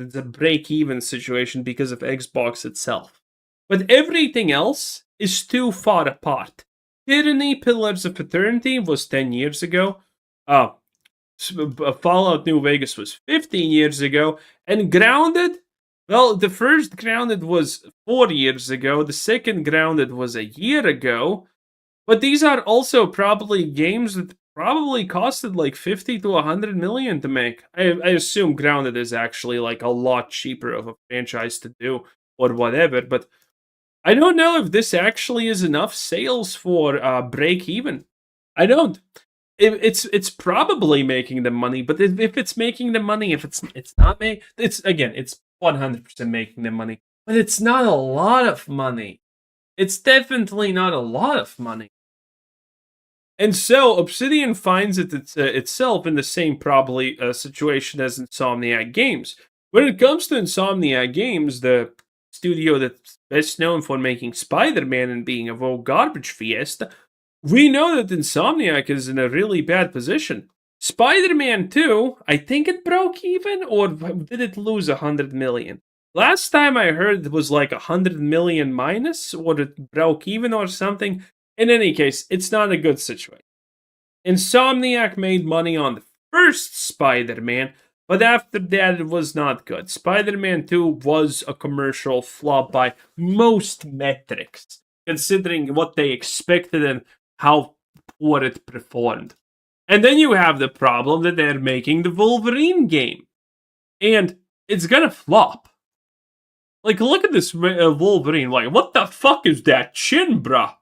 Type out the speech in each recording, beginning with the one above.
it's a break-even situation because of Xbox itself. But everything else is too far apart. Tyranny Pillars of Eternity was 10 years ago. Fallout New Vegas was 15 years ago. And Grounded, well, the first Grounded was 4 years ago. The second Grounded was a year ago. But these are also probably games that probably costed like 50 to 100 million to make. I assume Grounded is actually like a lot cheaper of a franchise to do or whatever. But I don't know if this actually is enough sales for break even. I don't. It's probably making the money, but if it's making the money, if it's not making, it's 100% making the money, but it's not a lot of money. It's definitely not a lot of money. And so Obsidian finds itself in the same probably situation as Insomniac Games. When it comes to Insomniac Games, the studio that's best known for making Spider-Man and being a whole garbage fiesta, we know that Insomniac is in a really bad position. Spider-Man 2, I think it broke even, or did it lose 100 million? Last time I heard it was like 100 million minus, or it broke even or something. In any case, it's not a good situation. Insomniac made money on the first Spider-Man, but after that it was not good. Spider-Man 2 was a commercial flop by most metrics, considering what they expected and how poor it performed. And then you have the problem that they're making the Wolverine game. And it's gonna flop. Like, look at this Wolverine. Like, what the fuck is that chin, bruh?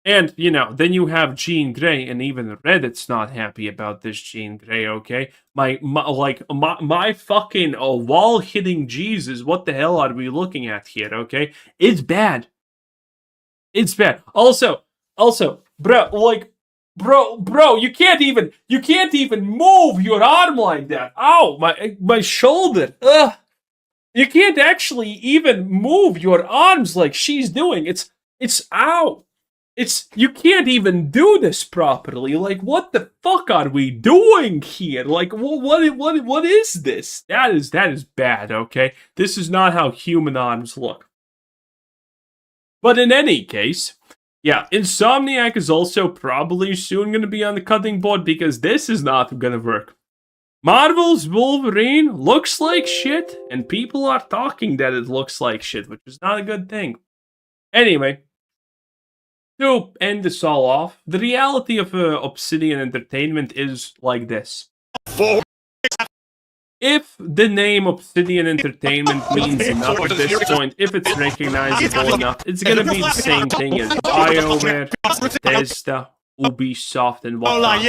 And, then you have Jean Grey, and even Reddit's not happy about this Jean Grey, okay? My fucking wall-hitting Jesus, what the hell are we looking at here, okay? It's bad. It's bad. Also, bro, you can't even move your arm like that. Ow, my shoulder. Ugh. You can't actually even move your arms like she's doing. It's ow. You can't even do this properly. Like, what the fuck are we doing here? Like, what is this? That is bad, okay? This is not how human arms look. But in any case, yeah, Insomniac is also probably soon going to be on the cutting board because this is not going to work. Marvel's Wolverine looks like shit, and people are talking that it looks like shit, which is not a good thing. Anyway, to end this all off, the reality of Obsidian Entertainment is like this. If the name Obsidian Entertainment means enough at this point, if it's recognizable enough, it's gonna be the same thing as BioWare, Bethesda, Ubisoft, and whatnot.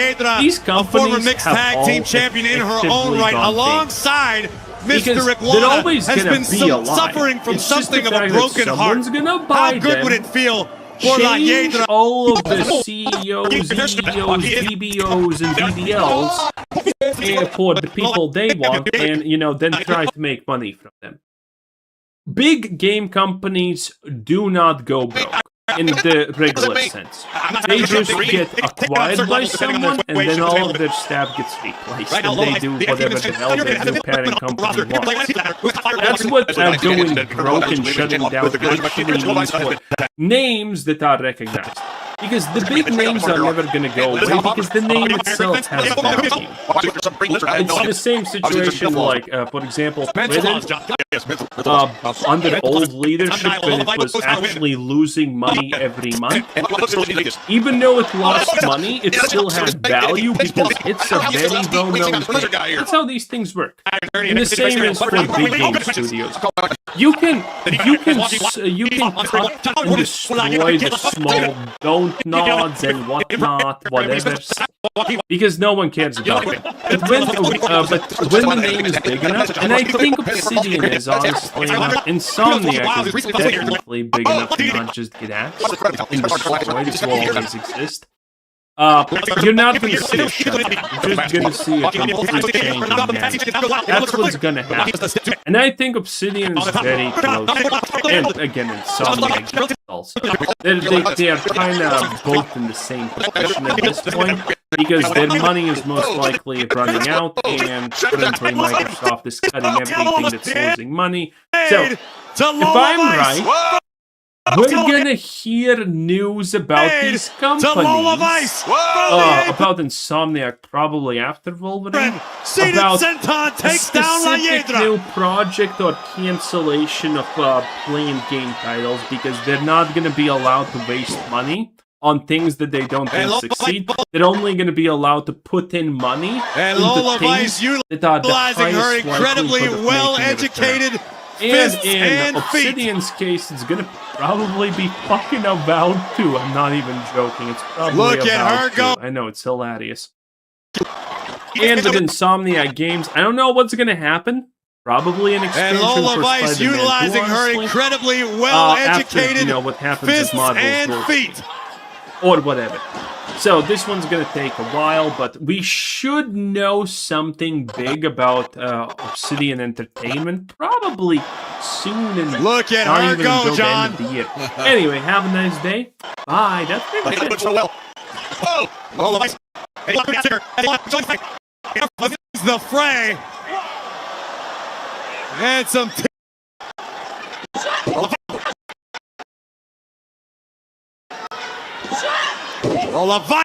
These companies have tag team champion in her own right, alongside Mr. Iguana, has been suffering from something of a broken heart. How good would it feel? Change all of the CEOs, EEOs, DBOs, and DDLs for the people they want, and then try to make money from them. Big game companies do not go broke in the regular sense. They just get acquired by someone, and then all of their staff gets replaced, and they do whatever the hell their new parent company wants. That's what going broke and shutting down actually means for names that are recognized. Because the big names are never going to go away, because the name itself has value. It's the same situation like, for example, Twitter, under old leadership, when it was actually losing money every month. Even though it lost money, it still had value because it's a very well-known thing. That's how these things work. And the same is for big game studios. You can cut and destroy the small don't nods and whatnot, whatever, because no one cares about it. But when the name is big enough, and I think Obsidian is honestly enough, Insomniac is definitely big enough to not just get axed and destroyed, it will always exist. You're not going to see a shutout. You're just going to see a complete change in management. That's what's going to happen. And I think Obsidian is very close. And again, Insomniac also. They are kind of both in the same position at this point, because their money is most likely running out, and currently Microsoft is cutting everything that's losing money. So, if I'm right, we're gonna hear news about these companies, about Insomniac probably after Wolverine, about a specific new project or cancellation of playing game titles, because they're not gonna be allowed to waste money on things that they don't think succeed. They're only going to be allowed to put in money into things that are the highest likelihood of well-educated. And in Obsidian's case, it's going to probably be fucking about to. I'm not even joking. It's probably about to. I know, it's hilarious. And with Insomniac Games, I don't know what's going to happen. Probably an expansion for Spider-Man 2, utilizing her incredibly well-educated after, you know, what happens at Marvel's feet. Or whatever. So this one's gonna take a while, but we should know something big about Obsidian Entertainment probably soon. And look at her go, John. The end of the year. Anyway, have a nice day. Bye. That's pretty much it. So well. The fray. And some. Leviathan.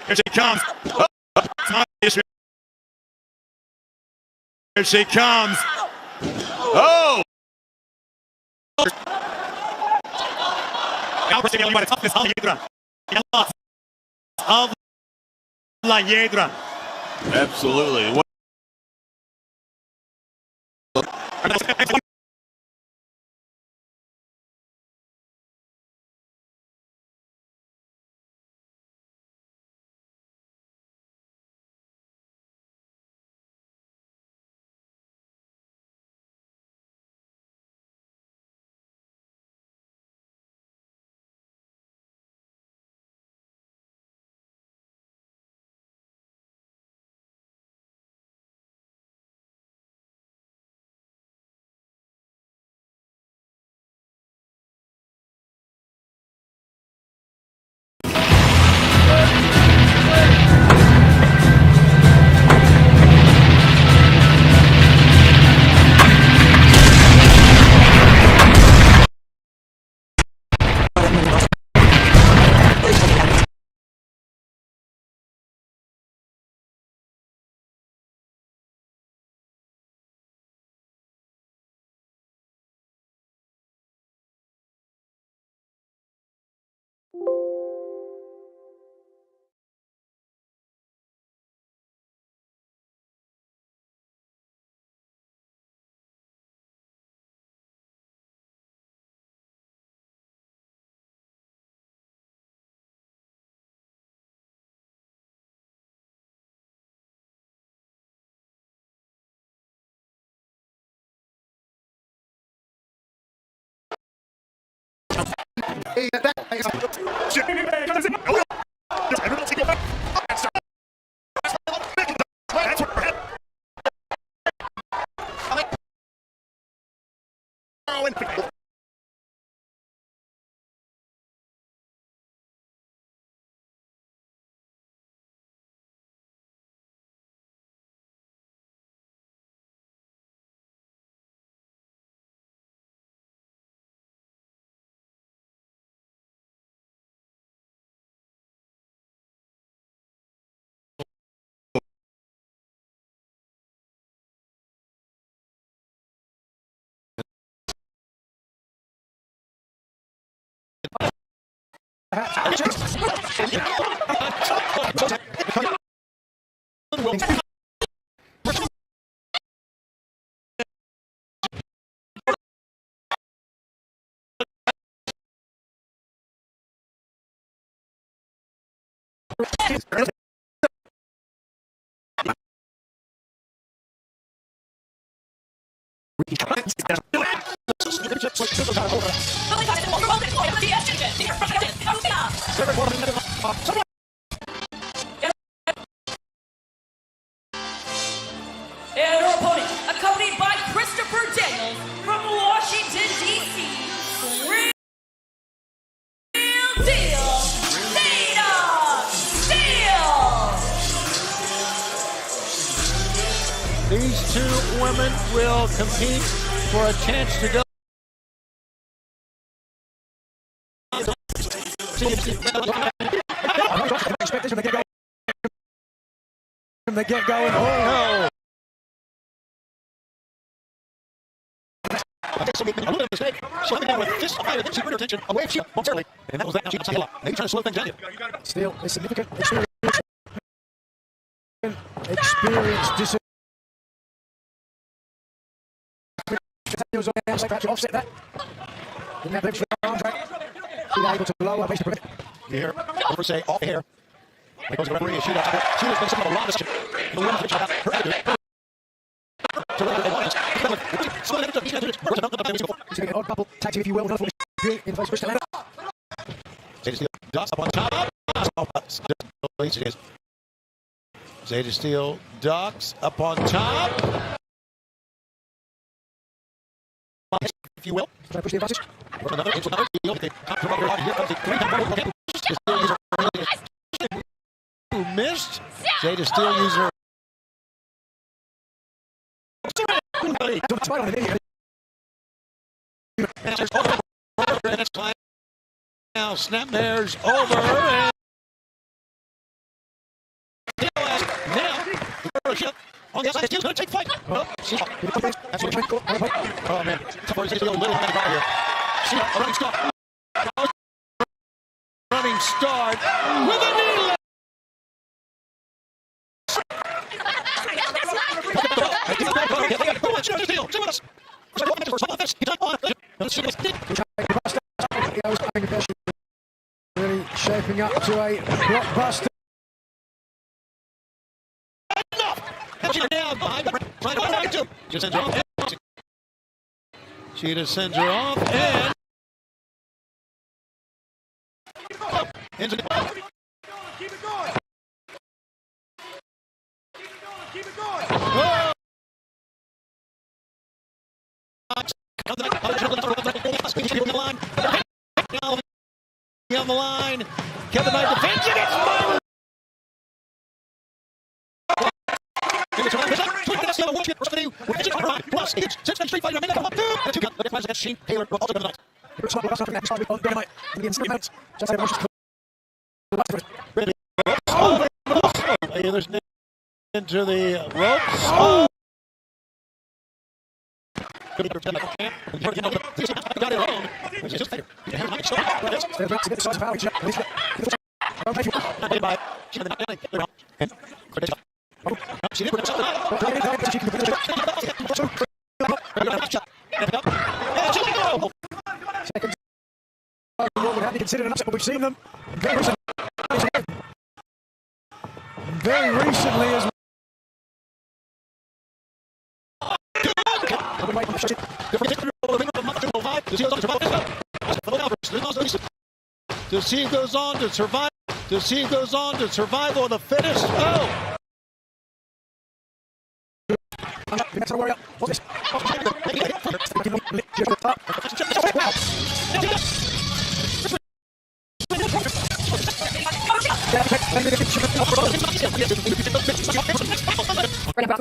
Here she comes. Here she comes. Oh! Of La Hiedra. Absolutely. And her opponent, accompanied by Christopher Daniels from Washington, D.C., Real Deal, Dana Steele. These two women will compete for a chance to go. From the get going. Oh no! A little mistake. Slamming down with fist of fire. She drew her attention away from momentarily, and that was that. Now she got Sahela. Maybe trying to slow things down. Still, a significant experience. Offset that. Didn't have the arm track. She's able to lower base to prevent. Here, over say off air. There goes the referee. She has been sitting on a lot of shit. The women's pitch about her attitude. He's an odd couple tag team, if you will. In place of Christian Zeta Steel ducks up on top. Zeta Steel ducks up on top. If you will. Try to push the advantage. Another into another field. Here comes the three-time who missed. Zeta Steel user. Now Snapmare's over. Now on the outside, Steel's going to take flight. Oh man, running start with a knee. Really shaping up to a blockbuster. Sheeta sends her off and into the keep it going. Keep it going. On the line, Kevin Knight defends it. It's Myron. Street Fighter, come up. Shane Taylor will also go tonight. Into the ropes. Oh. Considered an upset, but we've seen them very recently as the team goes on to survive. The team goes on to survival of the fittest. Oh! Right about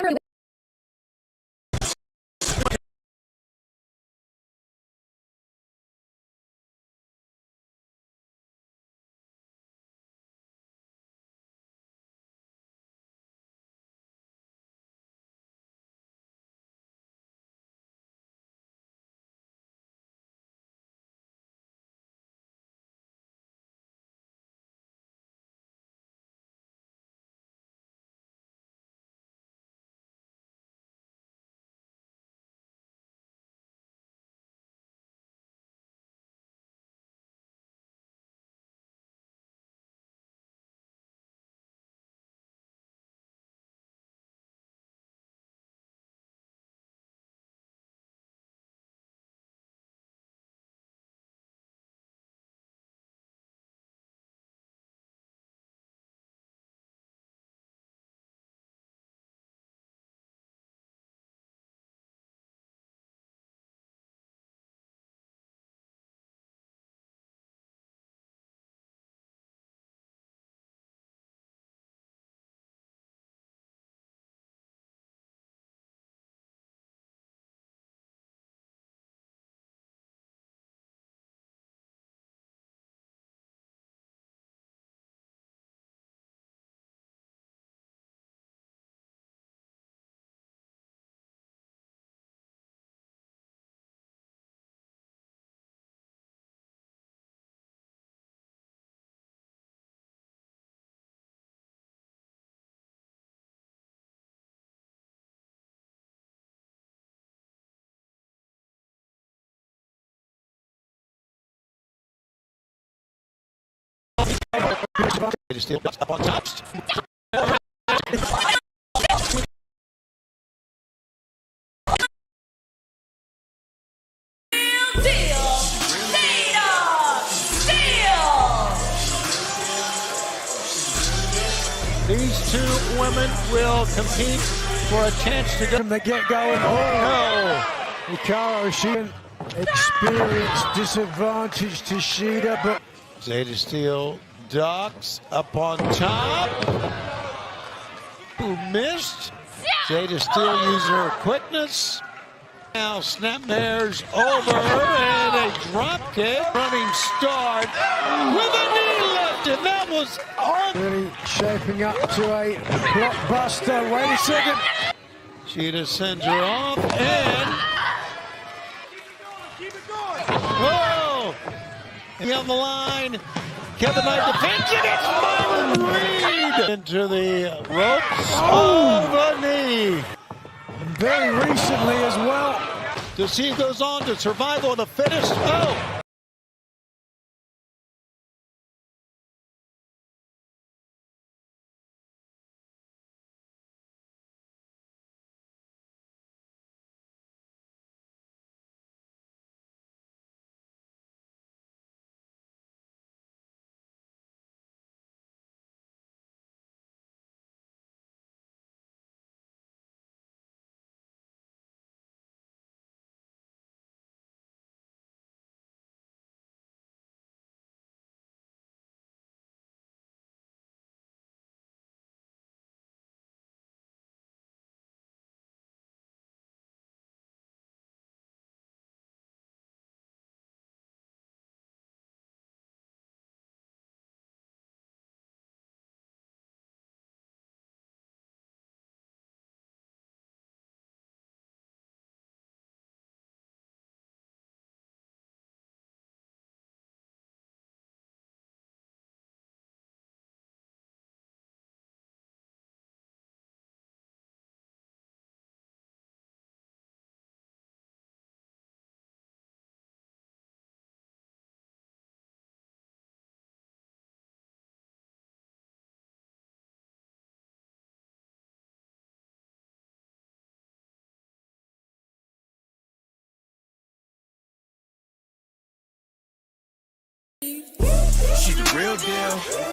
It is still up on top. Deal. These two women will compete for a chance to go. From the get-go, oh no! Hikaru Shida, experienced disadvantage to Shida, but Zeta Steel ducks up on top. Who missed? Zeta Steel using her quickness. Now Snapmare's over and a drop kick. Running start with a knee lift, and that was on. really shaping up to a blockbuster. Wait a second. Shida sends her off and whoa! And on the line, Kevin Knight defends it. It's Myron Reed into the ropes of the knee. Very recently as well. To see who goes on to survival of the fittest. Oh! She's the real deal.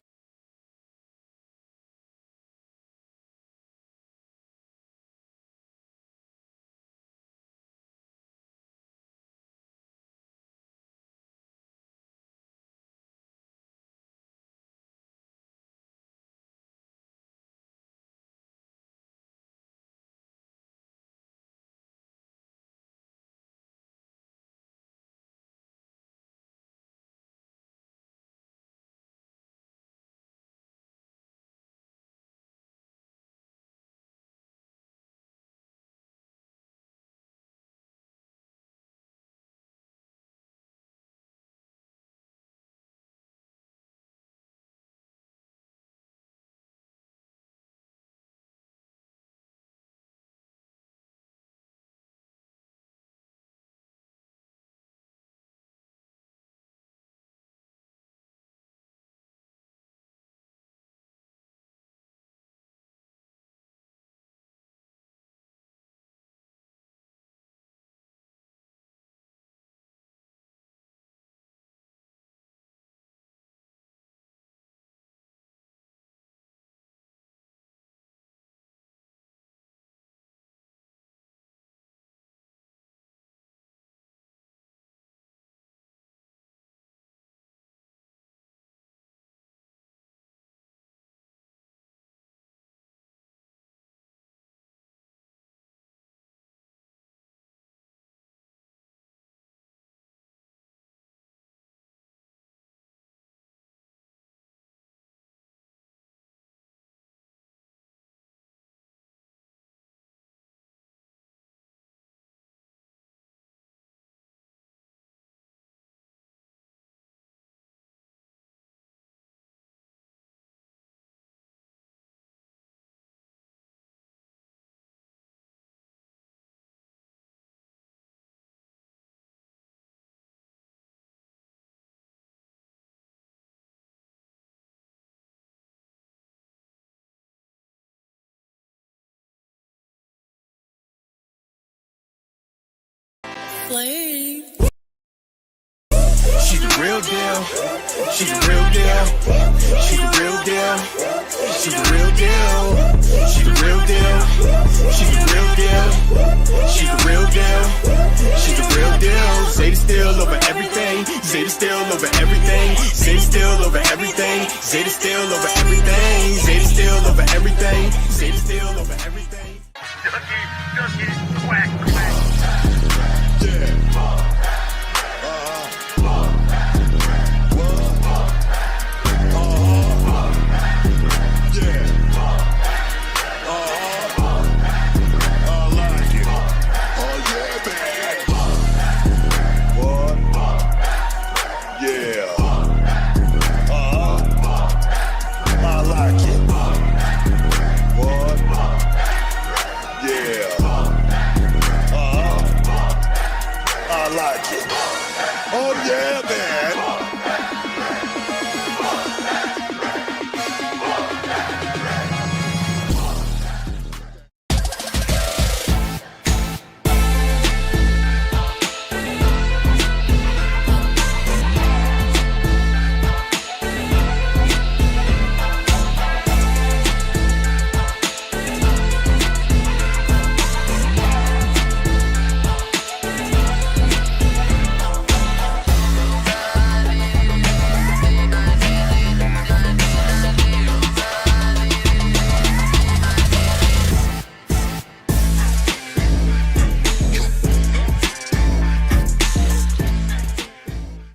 explain. She's the real deal. She's the real deal. She's the real deal. She's the real deal. She's the real deal. She's the real deal. She's the real deal. She's the real deal. Zeta still over everything. Zeta still over everything. Zeta still over everything. Zeta still over everything. Zeta still over everything. Zeta still over everything. Oh yeah, man.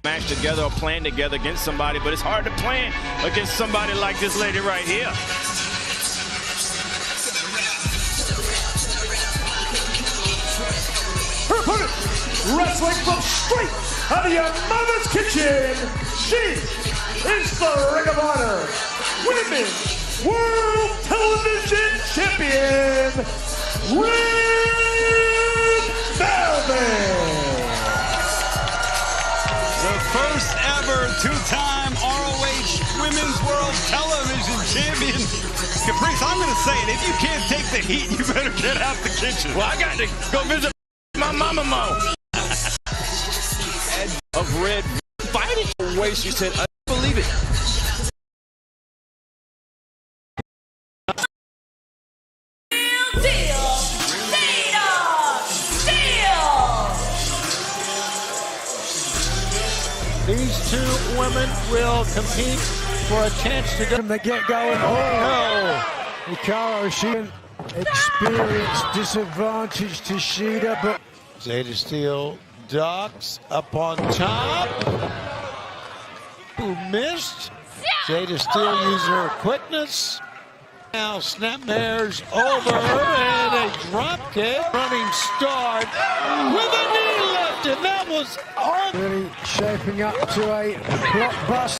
Match together or plan together against somebody, but it's hard to plan against somebody like this lady right here. Her opponent, wrestling from straight out of your mother's kitchen, she is the Ring of Honor Women's World Television Champion, Red Velvet. The first ever two-time ROH Women's World Television Champion. Caprice, I'm going to say it. If you can't take the heat, you better get out the kitchen. Well, I got to go visit my mama mo. Of Red fighting the way she said, I believe it. Real deal. Zeta Steel. These two women will compete for a chance to go. From the get-go, and oh, Hikaru Shida experienced disadvantage to Shida, but Zeta Steel ducks up on top. Who missed? Zeta Steel using her quickness. Now Snapmare's over and a drop kick. Running start with a knee lift, and that was on. really shaping up to a blockbuster.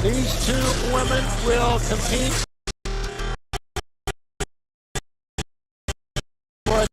These two women will compete for a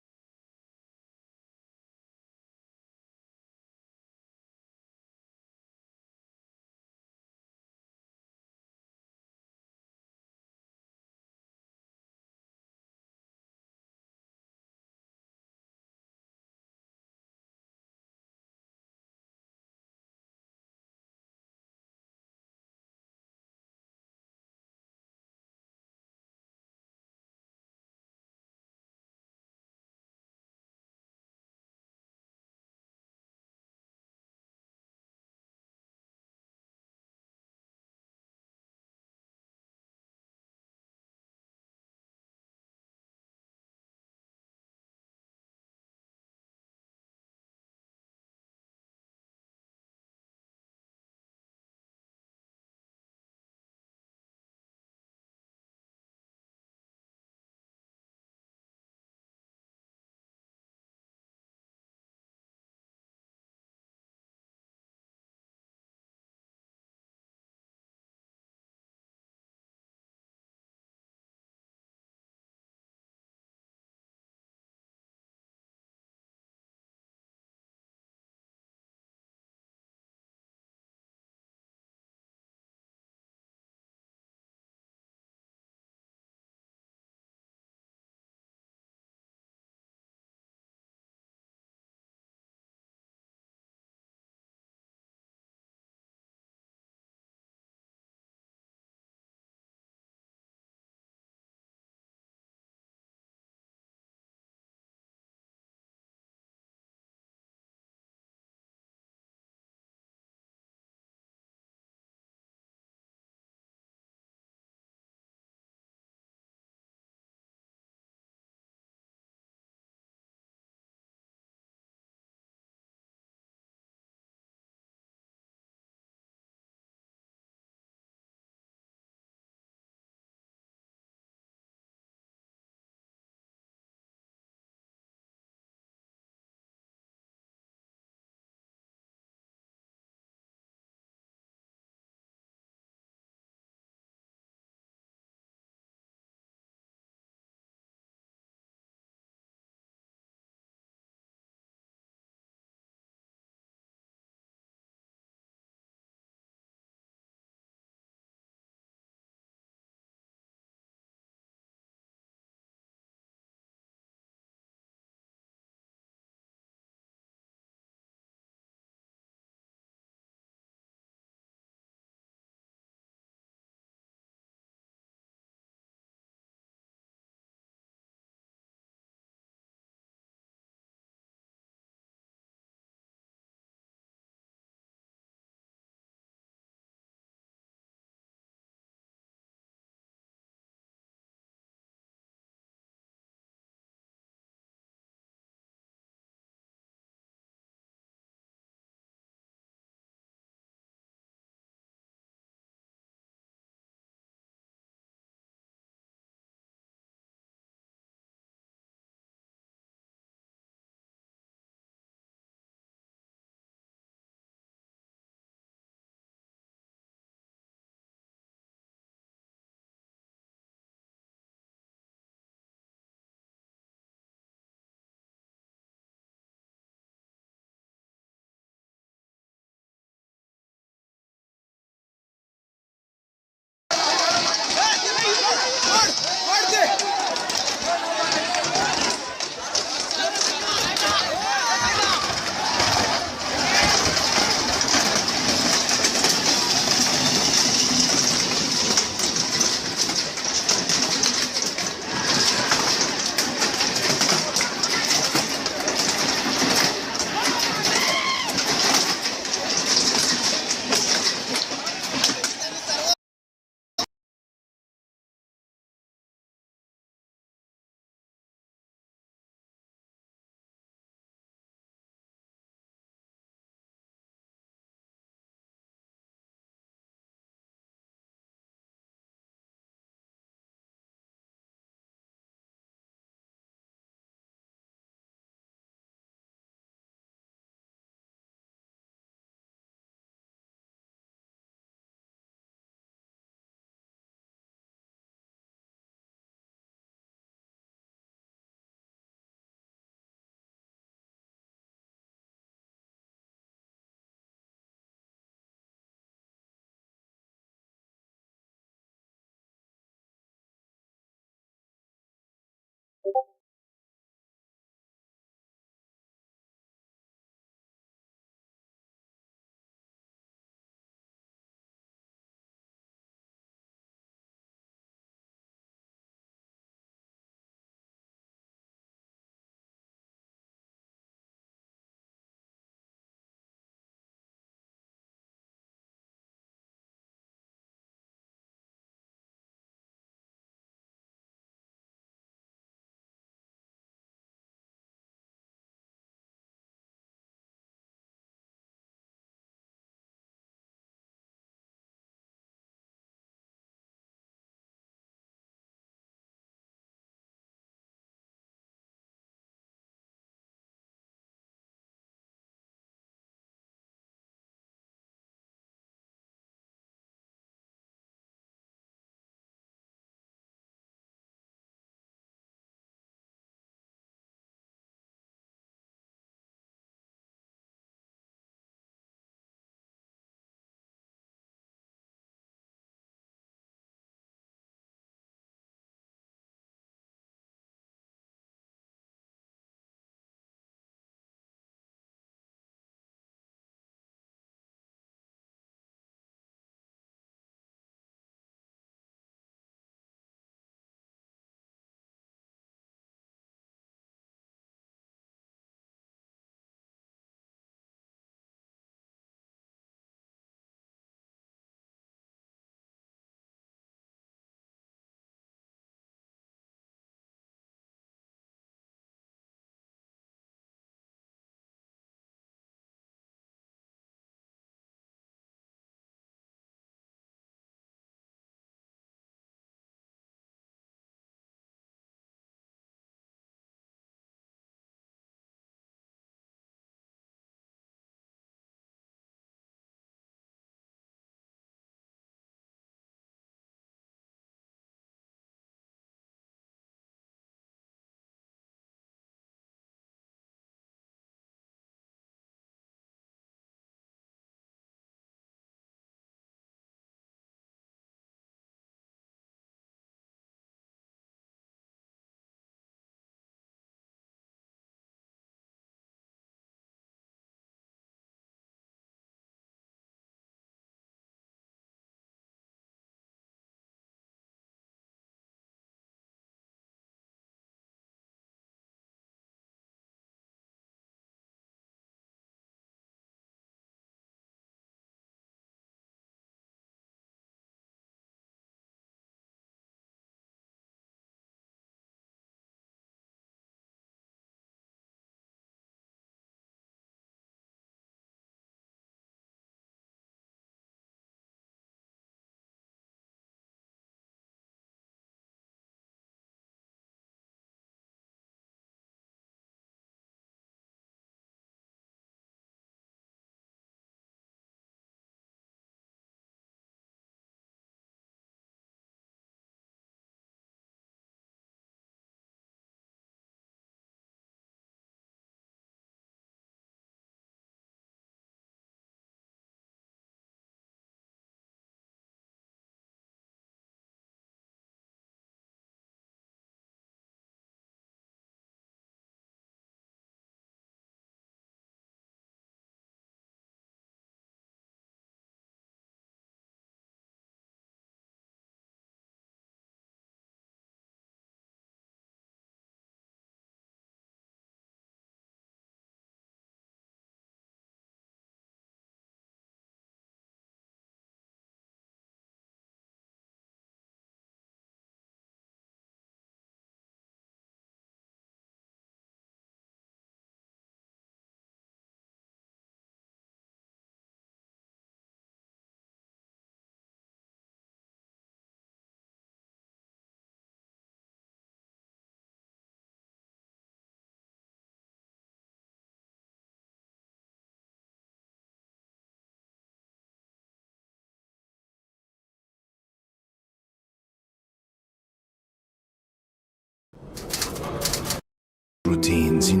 routines, you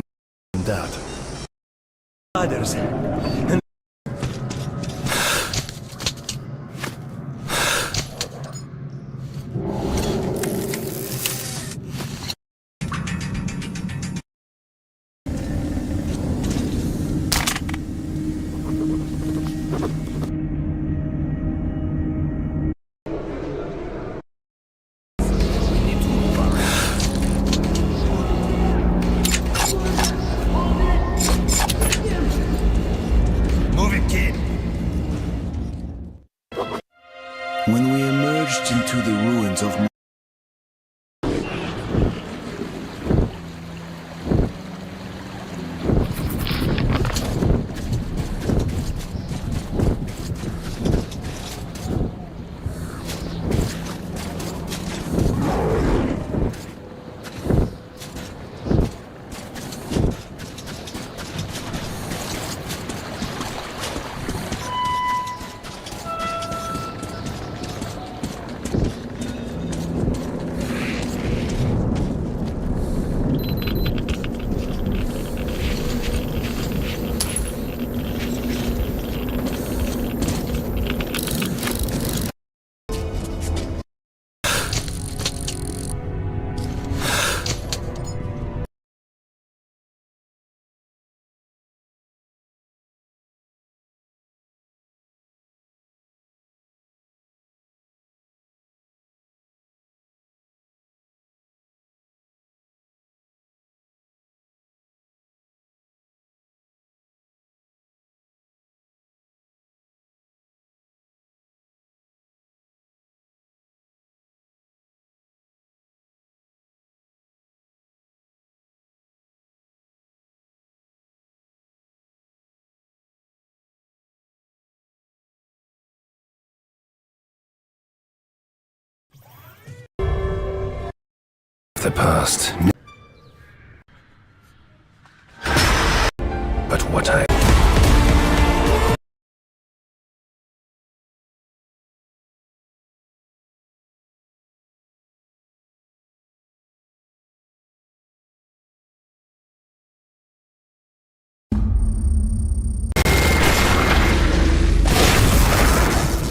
know that. Others. Move it, kid. When we emerged into the ruins of the past. But what I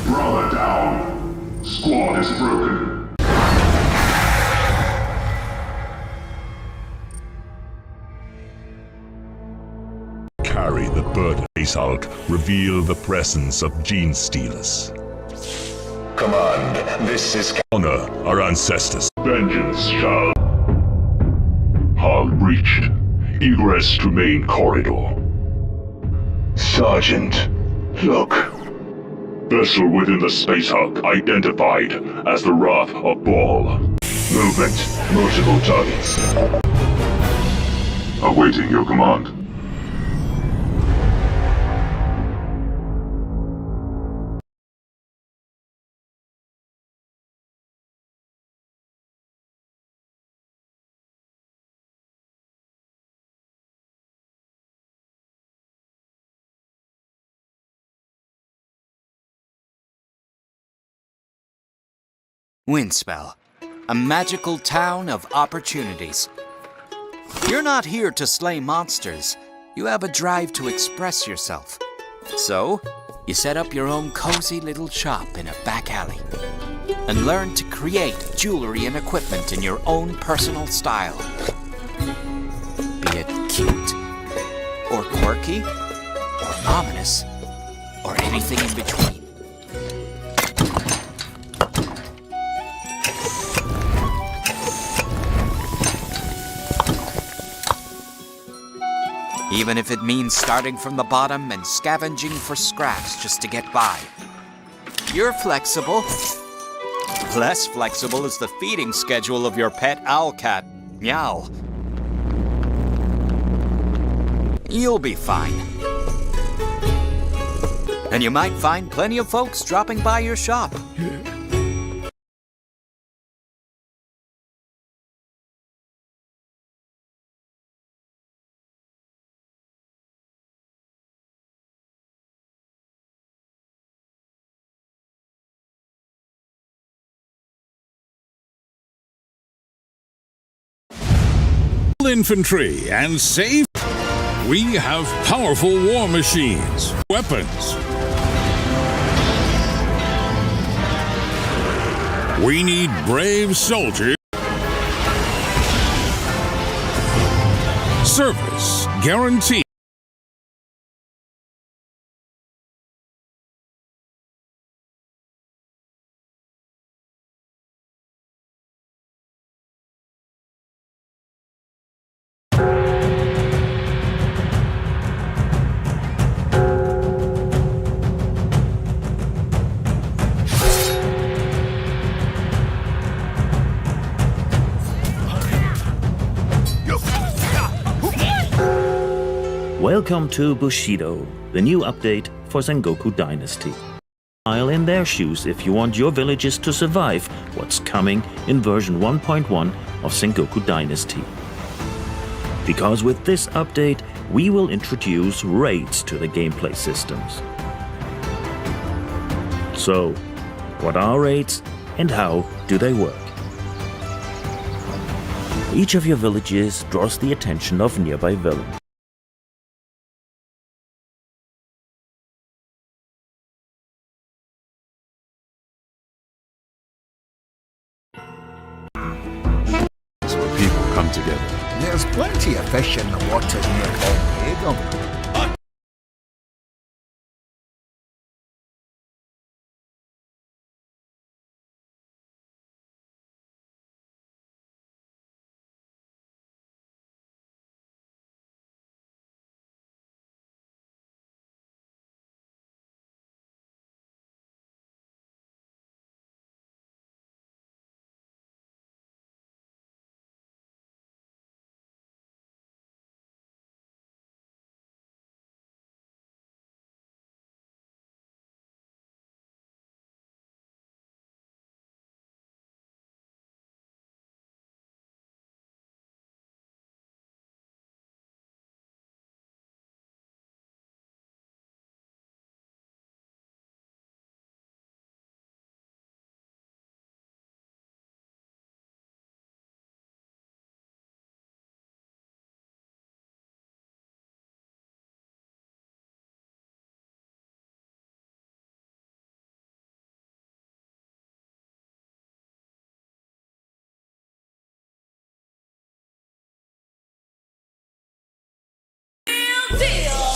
Brother down. Squad is broken. Carry the burden. Ace Hulk, reveal the presence of Gene Steelers. Command, this is Honor our ancestors. Vengeance shall. Hull breached. Egress to main corridor. Sergeant, look. Vessel within the space hulk identified as the Wrath of Baal. Movement, multiple targets. Awaiting your command. Windspell, a magical town of opportunities. You're not here to slay monsters. You have a drive to express yourself. So, you set up your own cozy little shop in a back alley and learn to create jewelry and equipment in your own personal style. Be it cute, or quirky, or ominous, or anything in between. Even if it means starting from the bottom and scavenging for scraps just to get by. You're flexible. Less flexible is the feeding schedule of your pet owl cat, Meow. You'll be fine. And you might find plenty of folks dropping by your shop. infantry and safe. We have powerful war machines, weapons. We need brave soldiers. Service guaranteed. Welcome to Bushido, the new update for Sengoku Dynasty. I'll in their shoes if you want your villages to survive what's coming in version 1.1 of Sengoku Dynasty. Because with this update, we will introduce raids to the gameplay systems. So, what are raids and how do they work? Each of your villages draws the attention of nearby villains. Together. There's plenty of fish in the waters near Pompeii. Deal.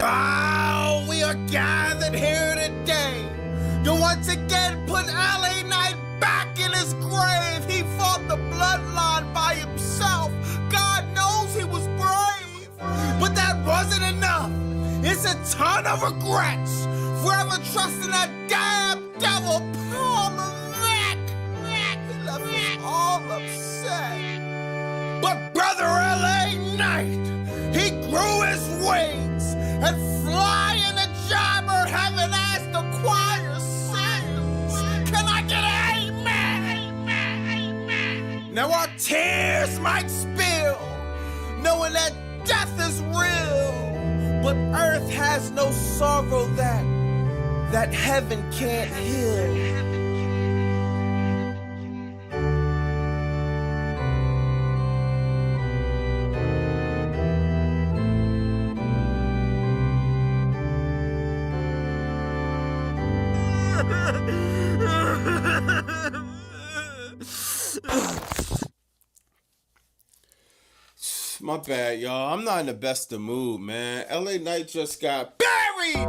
Oh, we are gathered here today to once again put LA Knight back in his grave. He fought the bloodline by himself. God knows he was brave. But that wasn't enough. It's a ton of regrets. Forever trusting that damn devil Palmer Vic. He left us all upset. But brother LA Knight, he grew his wings and flying the jabber, heaven as the choir sings. Can I get an amen? Amen. Now our tears might spill, knowing that death is real, but earth has no sorrow that heaven can't heal. My bad, y'all. I'm not in the best of mood, man. LA Knight just got buried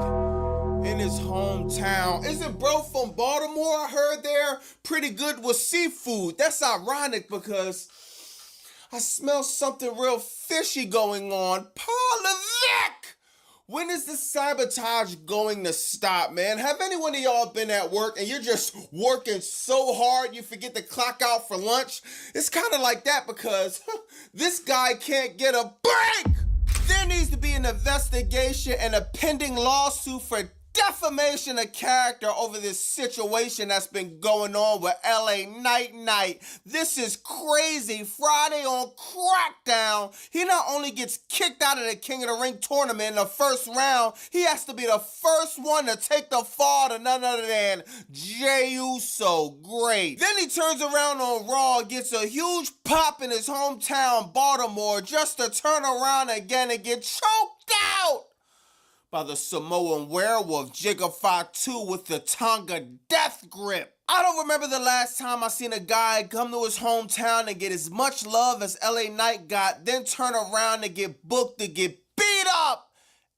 in his hometown. Isn't bro from Baltimore? I heard they're pretty good with seafood. That's ironic because I smell something real fishy going on. Paul Levesque! When is this sabotage going to stop, man? Have any one of y'all been at work and you're just working so hard you forget to clock out for lunch? It's kind of like that because this guy can't get a break! There needs to be an investigation and a pending lawsuit for defamation of character over this situation that's been going on with LA Knight. This is crazy. Friday on Crackdown, he not only gets kicked out of the King of the Ring tournament in the first round, he has to be the first one to take the fall to none other than Jey Uso. Great. Then he turns around on Raw, gets a huge pop in his hometown, Baltimore, just to turn around again and get choked out by the Samoan werewolf Jigga Fatu with the Tonga death grip. I don't remember the last time I seen a guy come to his hometown and get as much love as LA Knight got, then turn around and get booked to get beat up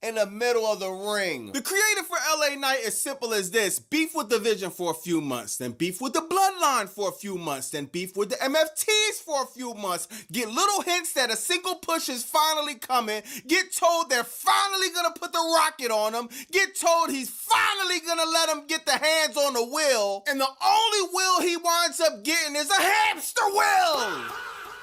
in the middle of the ring. The creative for LA Knight is simple as this: beef with the Vision for a few months, then beef with the Bloodline for a few months, then beef with the MFTs for a few months, get little hints that a single push is finally coming, get told they're finally gonna put the rocket on him, get told he's finally gonna let him get the hands on the wheel, and the only wheel he winds up getting is a hamster wheel!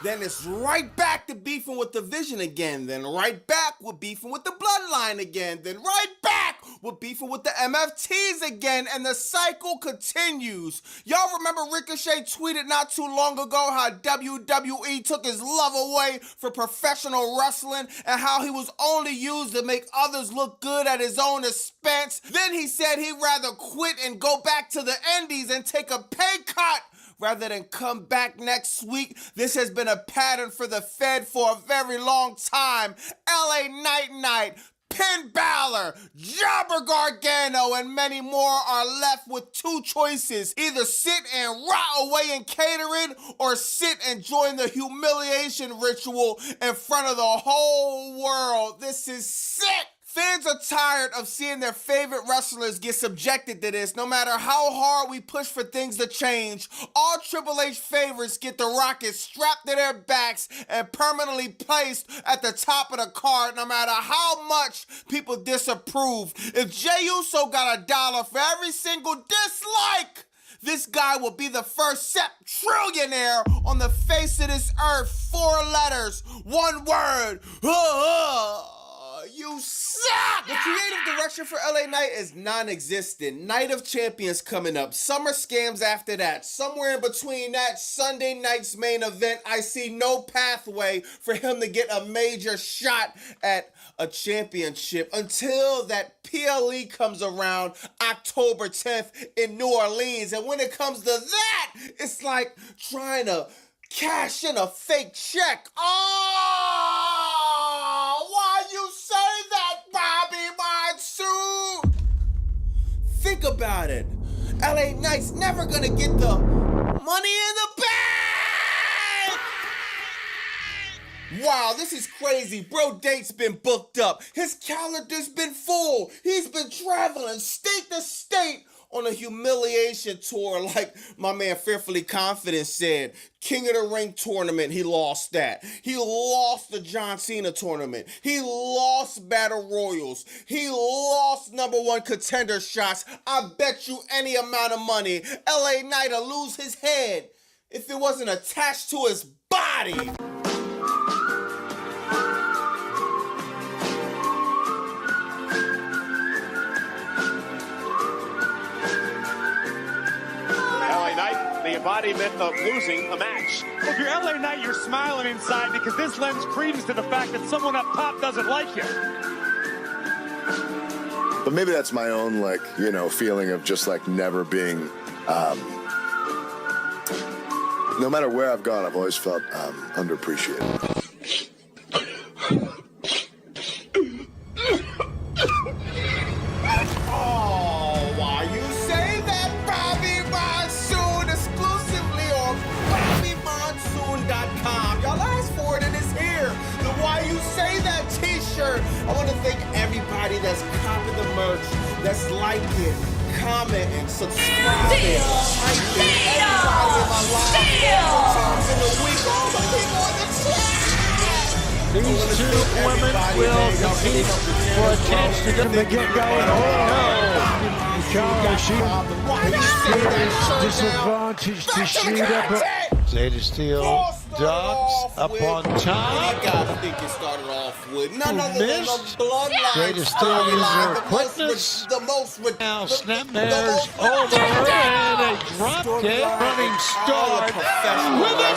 Then it's right back to beefing with the Vision again, then right back with beefing with the Bloodline again, then right back with beefing with the MFTs again, and the cycle continues. Y'all remember Ricochet tweeted not too long ago how WWE took his love away for professional wrestling and how he was only used to make others look good at his own expense? Then he said he'd rather quit and go back to the indies and take a pay cut rather than come back next week. This has been a pattern for the Fed for a very long time. LA Knight, Finn Balor, Jobber Gargano, and many more are left with two choices: either sit and rot away in catering, or sit and join the humiliation ritual in front of the whole world. This is sick! Fans are tired of seeing their favorite wrestlers get subjected to this. No matter how hard we push for things to change, all Triple H favorites get the Rocket strapped to their backs and permanently placed at the top of the card, no matter how much people disapprove. If Jey Uso got $1 for every single dislike, this guy will be the first septrillionaire on the face of this earth. 4 letters, 1 word. You suck! The creative direction for LA Knight is non-existent. Night of Champions coming up. Summer Scams after that. Somewhere in between that, Sunday night's main event, I see no pathway for him to get a major shot at a championship until that PLE comes around October 10th in New Orleans. And when it comes to that, it's like trying to cash in a fake check. Oh, why you say that, Bobby Monsoon? Think about it. LA Knight's never gonna get the money in the bank. Wow, this is crazy. Bro date's been booked up. His calendar's been full. He's been traveling state to state on a humiliation tour, like my man Fearfully Confident said. King of the Ring tournament, he lost that. He lost the John Cena tournament. He lost Battle Royals. He lost #1 contender shots. I bet you any amount of money LA Knight'll lose his head if it wasn't attached to his body. The embodiment of losing a match. If you're LA Knight, you're smiling inside because this lends credence to the fact that someone up top doesn't like you. But maybe that's my own, like, you know, feeling of just like never being, no matter where I've gone, I've always felt underappreciated. I want to thank everybody that's copping the merch, that's liking, commenting, subscribing, hyping everybody in my life. 4 times in a week, all the people in the chat. these two women will compete for a chance to From the get-go, Hikaru Shida experienced disadvantage to Shida, but Zeta Steel ducks up on top. I gotta think it started off with none other than the Missed. bloodline. Zeta Steel uses her storyline, quickness. the most Now the Snapmare's most- over and a drop kick running start with a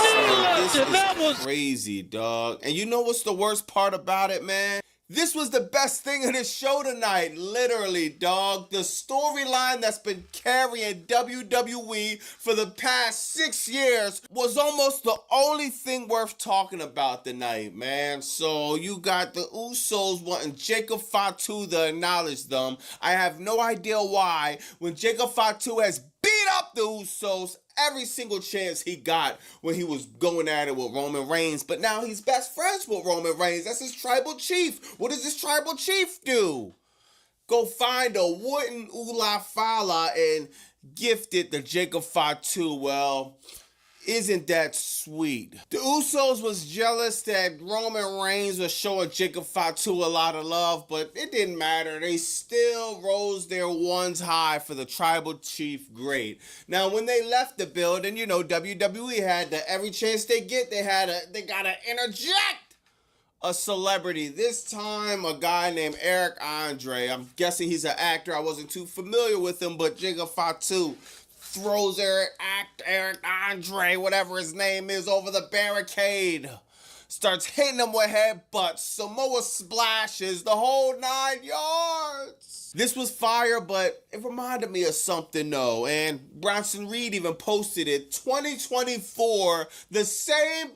knee lift, and that was crazy, dog. And you know what's the worst part about it, man? This was the best thing of this show tonight, literally, dog. The storyline that's been carrying WWE for the past 6 years was almost the only thing worth talking about tonight, man. So you got the Usos wanting Jacob Fatu to acknowledge them. I have no idea why. When Jacob Fatu has beat up the Usos every single chance he got when he was going at it with Roman Reigns, but now he's best friends with Roman Reigns. That's his tribal chief. What does this tribal chief do? Go find a wooden Ula Fala and gift it to Jacob Fatu. Well, isn't that sweet? The Usos was jealous that Roman Reigns was showing Jacob Fatu a lot of love, but it didn't matter. They still rose their ones high for the tribal chief great. Now, when they left the building, you know, WWE had every chance they get, they gotta interject a celebrity. This time, a guy named Eric Andre. I'm guessing he's an actor. I wasn't too familiar with him, but Jacob Fatu throws Eric Andre, whatever his name is, over the barricade. Starts hitting him with headbutts, Samoa splashes, the whole 9 yards. This was fire, but it reminded me of something though. And Bronson Reed even posted it. 2024, the same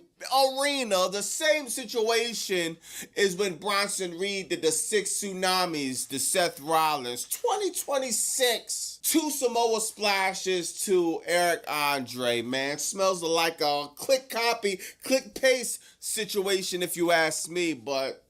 arena, the same situation is when Bronson Reed did the 6 tsunamis to Seth Rollins. 2026. 2 Samoa splashes to Eric Andre, man. Smells like a click copy, click paste situation if you ask me, but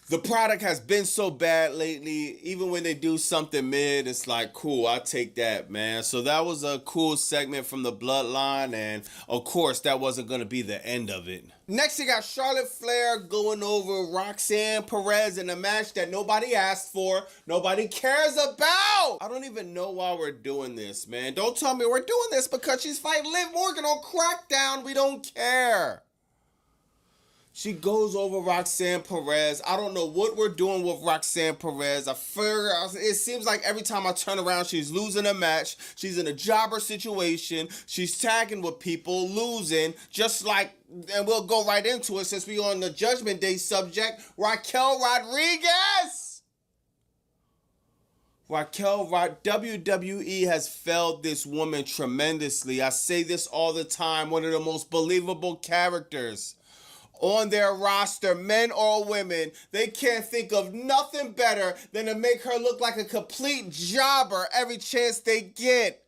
the product has been so bad lately. Even when they do something mid, it's like, cool, I'll take that, man. So that was a cool segment from the Bloodline, and of course, that wasn't going to be the end of it. Next, you got Charlotte Flair going over Roxanne Perez in a match that nobody asked for, nobody cares about. I don't even know why we're doing this, man. Don't tell me we're doing this because she's fighting Liv Morgan on Crackdown. We don't care. She goes over Roxanne Perez. I don't know what we're doing with Roxanne Perez. It seems like every time I turn around, she's losing a match. She's in a jobber situation. She's tagging with people, losing, just like, and we'll go right into it since we're on the Judgment Day subject, Raquel Rodriguez. WWE has failed this woman tremendously. I say this all the time, one of the most believable characters on their roster, men or women. They can't think of nothing better than to make her look like a complete jobber every chance they get.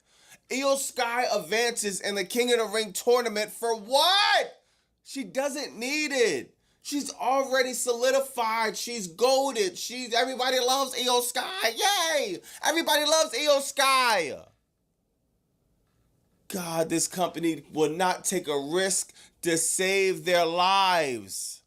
Io Sky advances in the King of the Ring tournament for what? She doesn't need it. She's already solidified. She's goated. Everybody loves Io Sky. Yay! Everybody loves Io Sky. God, this company will not take a risk to save their lives.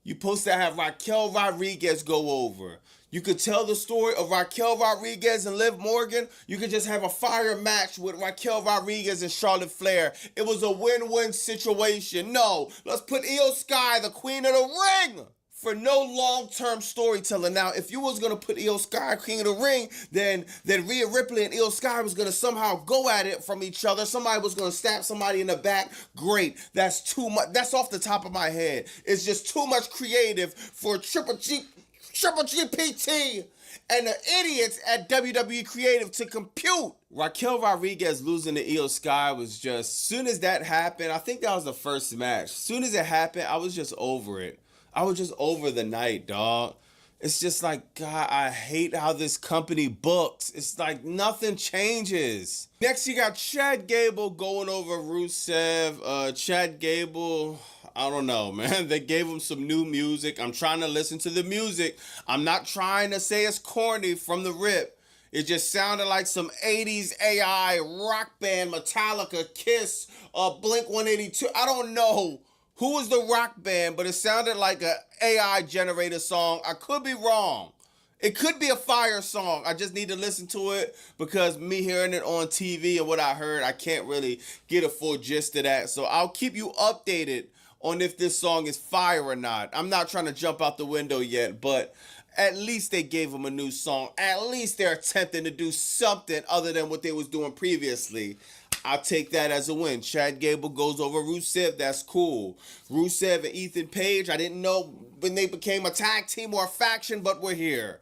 You're supposed to have Raquel Rodriguez go over. You could tell the story of Raquel Rodriguez and Liv Morgan. You could just have a fire match with Raquel Rodriguez and Charlotte Flair. It was a win-win situation. No, let's put Io Sky, the queen of the ring, for no long-term storytelling. Now, if you was going to put Io Sky, King of the Ring, then Rhea Ripley and Io Sky was going to somehow go at it from each other. Somebody was going to stab somebody in the back. Great. That's too much. That's off the top of my head. It's just too much creative for Triple GPT and the idiots at WWE Creative to compute. Raquel Rodriguez losing to Io Sky was just, soon as that happened, I think that was the first match. Soon as it happened, I was just over it. I was just over the night, dog. It's just like, God, I hate how this company books. It's like nothing changes. Next, you got Chad Gable going over Rusev. Chad Gable, I don't know, man. They gave him some new music. I'm trying to listen to the music. I'm not trying to say it's corny from the rip. It just sounded like some 80s AI rock band, Metallica, Kiss, Blink-182. I don't know who was the rock band, but it sounded like a AI generated song. I could be wrong. It could be a fire song. I just need to listen to it because me hearing it on TV and what I heard, I can't really get a full gist of that. So I'll keep you updated on if this song is fire or not. I'm not trying to jump out the window yet, but at least they gave him a new song. At least they're attempting to do something other than what they was doing previously. I'll take that as a win. Chad Gable goes over Rusev. That's cool. Rusev and Ethan Page, I didn't know when they became a tag team or a faction, but we're here.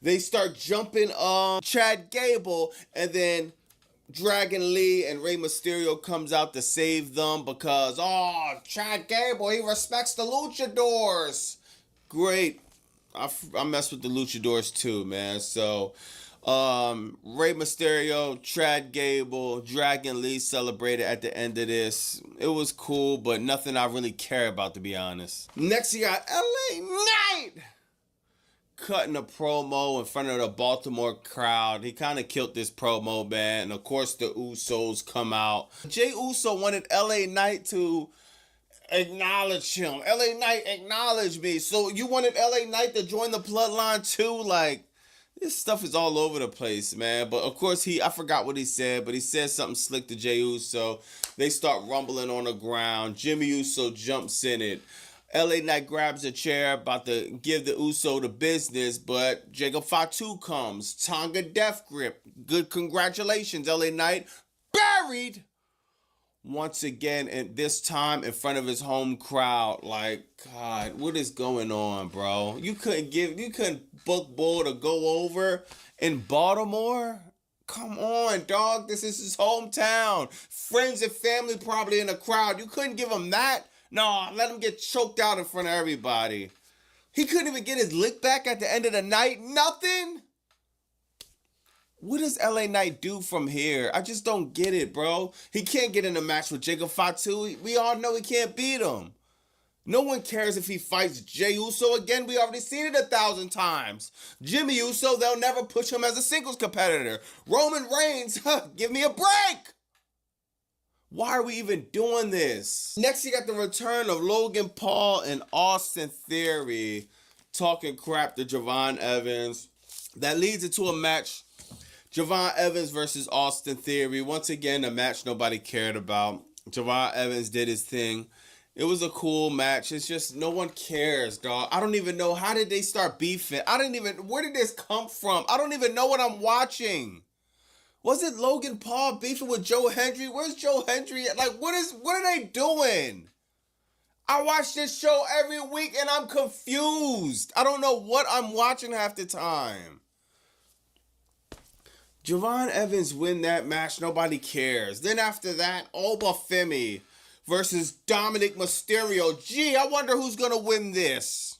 They start jumping on Chad Gable, and then Dragon Lee and Rey Mysterio comes out to save them because, Chad Gable, he respects the Luchadors. Great. I mess with the Luchadors too, man. So, Rey Mysterio, Chad Gable, Dragon Lee celebrated at the end of this. It was cool, but nothing I really care about, to be honest. Next, you got LA Knight cutting a promo in front of the Baltimore crowd. He kind of killed this promo, man. And of course, the Usos come out. Jey Uso wanted LA Knight to acknowledge him. LA Knight, acknowledge me. So you wanted LA Knight to join the bloodline too? Like, this stuff is all over the place, man. But of course, I forgot what he said, but he said something slick to Jey Uso. They start rumbling on the ground. Jimmy Uso jumps in it. LA Knight grabs a chair, about to give the Uso the business, but Jacob Fatu comes. Tonga Death Grip. Good congratulations, LA Knight. Buried once again, and this time in front of his home crowd. Like, God, what is going on, bro? You couldn't book Bull to go over in Baltimore? Come on, dog. This is his hometown. Friends and family probably in the crowd. You couldn't give him that? No, let him get choked out in front of everybody. He couldn't even get his lick back at the end of the night. Nothing? What does LA Knight do from here? I just don't get it, bro. He can't get in a match with Jacob Fatu. We all know he can't beat him. No one cares if he fights Jey Uso again. We already seen it 1,000 times. Jimmy Uso, they'll never push him as a singles competitor. Roman Reigns, give me a break. Why are we even doing this? Next, you got the return of Logan Paul and Austin Theory talking crap to Javon Evans. That leads into a match. Javon Evans versus Austin Theory. Once again, a match nobody cared about. Javon Evans did his thing. It was a cool match. It's just no one cares, dog. I don't even know. How did they start beefing? Where did this come from? I don't even know what I'm watching. Was it Logan Paul beefing with Joe Hendry? Where's Joe Hendry at? Like, what are they doing? I watch this show every week and I'm confused. I don't know what I'm watching half the time. Javon Evans win that match. Nobody cares. Then after that, Obafemi versus Dominic Mysterio. Gee, I wonder who's going to win this.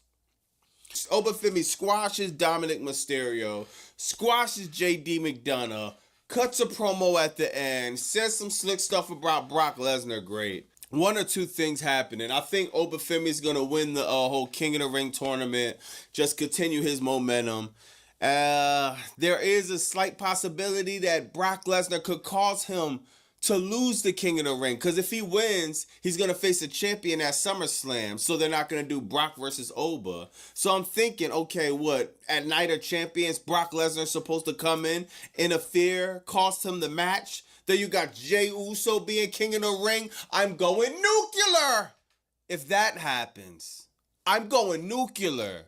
Obafemi squashes Dominic Mysterio, squashes JD McDonough, cuts a promo at the end, says some slick stuff about Brock Lesnar. Great. One or two things happening. I think Obafemi is going to win the whole King of the Ring tournament, just continue his momentum. There is a slight possibility that Brock Lesnar could cause him to lose the King of the Ring, because if he wins, he's going to face a champion at SummerSlam, so they're not going to do Brock versus Oba. So I'm thinking, okay, what, at Night of Champions, Brock Lesnar's supposed to come in, interfere, cost him the match? Then you got Jey Uso being King of the Ring. I'm going nuclear if that happens. I'm going nuclear.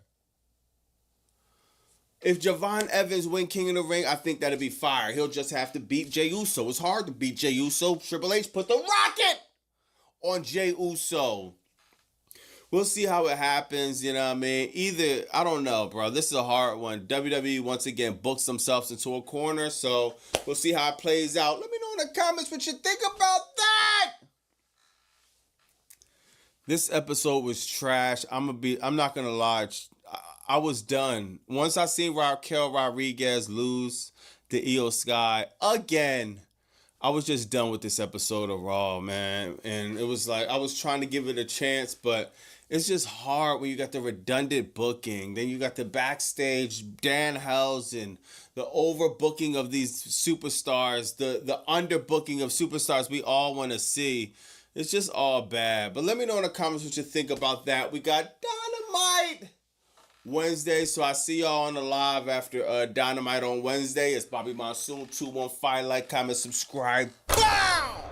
If Javon Evans win King of the Ring, I think that'd be fire. He'll just have to beat Jey Uso. It's hard to beat Jey Uso. Triple H put the rocket on Jey Uso. We'll see how it happens, you know what I mean? Either, I don't know, bro. This is a hard one. WWE, once again, books themselves into a corner, so we'll see how it plays out. Let me know in the comments what you think about that. This episode was trash. I'm not gonna lie. I was done. Once I seen Raquel Rodriguez lose to Io Sky again, I was just done with this episode of Raw, man. And it was like, I was trying to give it a chance, but it's just hard when you got the redundant booking. Then you got the backstage Danhausen, the overbooking of these superstars, the underbooking of superstars we all want to see. It's just all bad. But let me know in the comments what you think about that. We got Dynamite Wednesday, so I see y'all on the live after Dynamite on Wednesday. It's Bobby Monsoon 215. Like, comment, subscribe. Pow!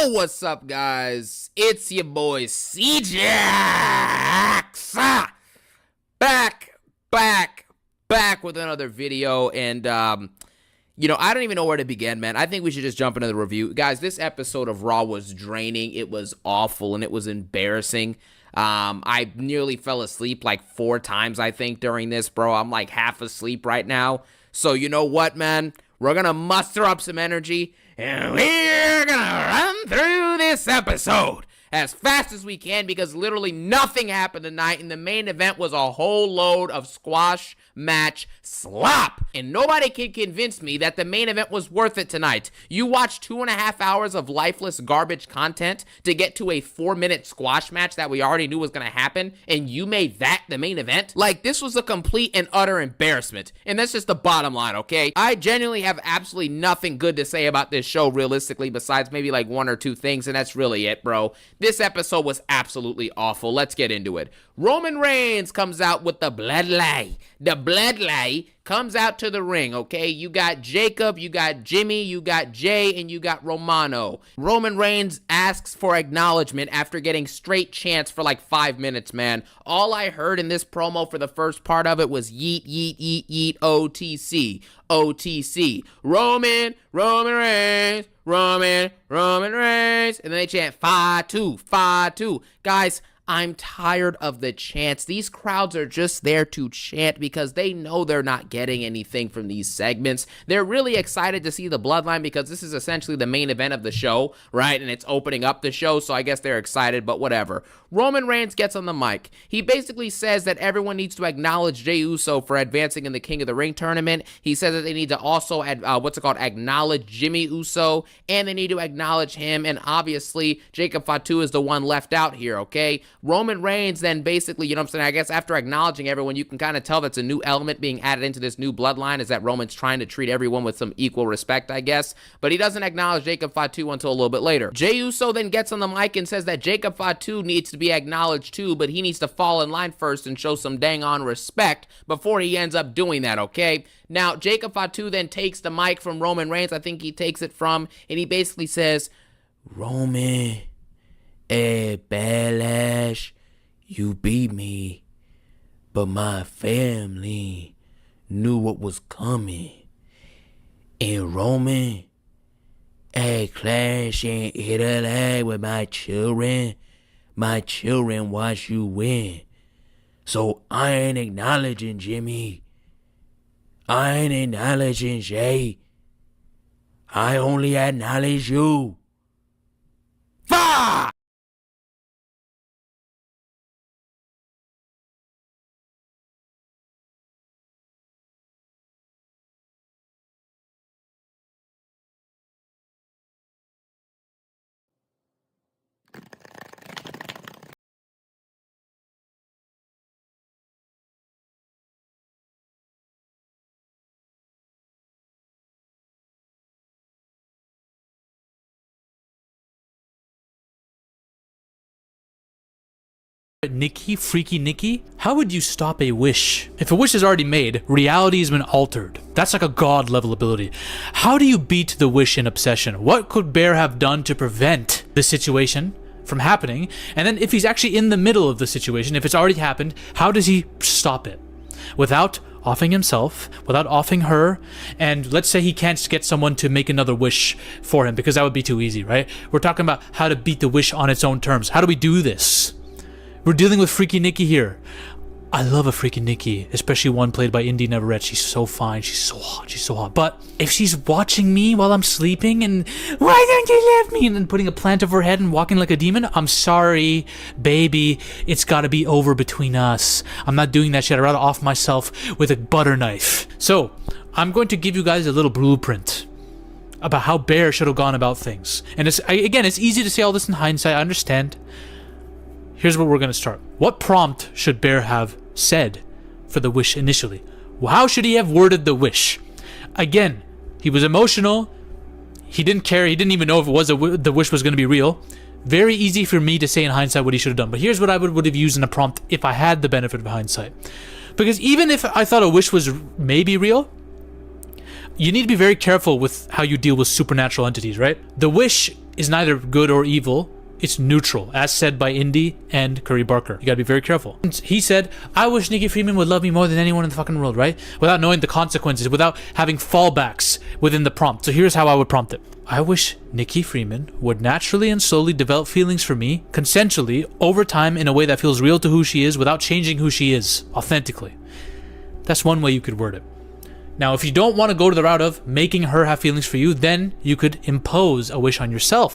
Yo, what's up, guys? It's your boy C-Jax. Back with another video, and you know, I don't even know where to begin, man. I think we should just jump into the review. Guys, this episode of Raw was draining. It was awful, and it was embarrassing. I nearly fell asleep like 4 times, I think, during this, bro. I'm like half asleep right now. So you know what, man? We're gonna muster up some energy, and we're gonna run through this episode as fast as we can, because literally nothing happened tonight, and the main event was a whole load of squash match slop. And nobody can convince me that the main event was worth it tonight. You watched 2.5 hours of lifeless garbage content to get to a 4-minute squash match that we already knew was gonna happen, and you made that the main event? Like, this was a complete and utter embarrassment, and that's just the bottom line, okay? I genuinely have absolutely nothing good to say about this show, realistically, besides maybe like 1 or 2 things, and that's really it, bro. This episode was absolutely awful. Let's get into it. Roman Reigns comes out with the bloodline. The bloodline comes out to the ring, okay? You got Jacob, you got Jimmy, you got Jay, and you got Romano. Roman Reigns asks for acknowledgement after getting straight chants for like 5 minutes, man. All I heard in this promo for the first part of it was yeet, yeet, yeet, yeet, OTC, OTC. Roman Reigns, Roman Reigns. And then they chant 5-2, 5-2. Guys, I'm tired of the chants. These crowds are just there to chant because they know they're not getting anything from these segments. They're really excited to see the bloodline because this is essentially the main event of the show, right? And it's opening up the show, so I guess they're excited, but whatever. Roman Reigns gets on the mic. He basically says that everyone needs to acknowledge Jey Uso for advancing in the King of the Ring tournament. He says that they need to also, acknowledge Jimmy Uso, and they need to acknowledge him, and obviously, Jacob Fatu is the one left out here, okay? Roman Reigns then basically, you know what I'm saying, I guess after acknowledging everyone, you can kind of tell that's a new element being added into this new bloodline, is that Roman's trying to treat everyone with some equal respect, I guess, but he doesn't acknowledge Jacob Fatu until a little bit later. Jey Uso then gets on the mic and says that Jacob Fatu needs to be acknowledged too, but he needs to fall in line first and show some dang on respect before he ends up doing that, okay? Now, Jacob Fatu then takes the mic from Roman Reigns, I think he takes it from, and he basically says, Roman, Backlash, you beat me, but my family knew what was coming. And Roman, Clash and hit a leg with my children watch you win. So I ain't acknowledging Jimmy. I ain't acknowledging Jay. I only acknowledge you. Fuck! Nikki, Freaky Nikki, how would you stop a wish? If a wish is already made, reality has been altered. That's like a god level ability. How do you beat the wish in Obsession? What could Bear have done to prevent the situation from happening? And then if he's actually in the middle of the situation, if it's already happened, how does he stop it? Without offing himself, without offing her, and let's say he can't get someone to make another wish for him, because that would be too easy, right? We're talking about how to beat the wish on its own terms. How do we do this? We're dealing with Freaky Nikki here. I love a Freaky Nikki, especially one played by Indy Neverett. She's so fine. She's so hot. She's so hot. But if she's watching me while I'm sleeping and, why don't you love me? And then putting a plant over her head and walking like a demon, I'm sorry, baby. It's got to be over between us. I'm not doing that shit. I'd rather off myself with a butter knife. So I'm going to give you guys a little blueprint about how Bear should have gone about things. And again, it's easy to say all this in hindsight. I understand. Here's where we're going to start. What prompt should Bear have said for the wish initially? How should he have worded the wish? Again, he was emotional. He didn't care. He didn't even know if it was the wish was going to be real. Very easy for me to say in hindsight what he should have done. But here's what I would have used in a prompt if I had the benefit of hindsight. Because even if I thought a wish was maybe real, you need to be very careful with how you deal with supernatural entities, right? The wish is neither good or evil. It's neutral, as said by Indy and Curry Barker. You gotta be very careful. He said, I wish Nikki Freeman would love me more than anyone in the fucking world, right? Without knowing the consequences, without having fallbacks within the prompt. So here's how I would prompt it. I wish Nikki Freeman would naturally and slowly develop feelings for me, consensually, over time in a way that feels real to who she is without changing who she is, authentically. That's one way you could word it. Now, if you don't want to go to the route of making her have feelings for you, then you could impose a wish on yourself.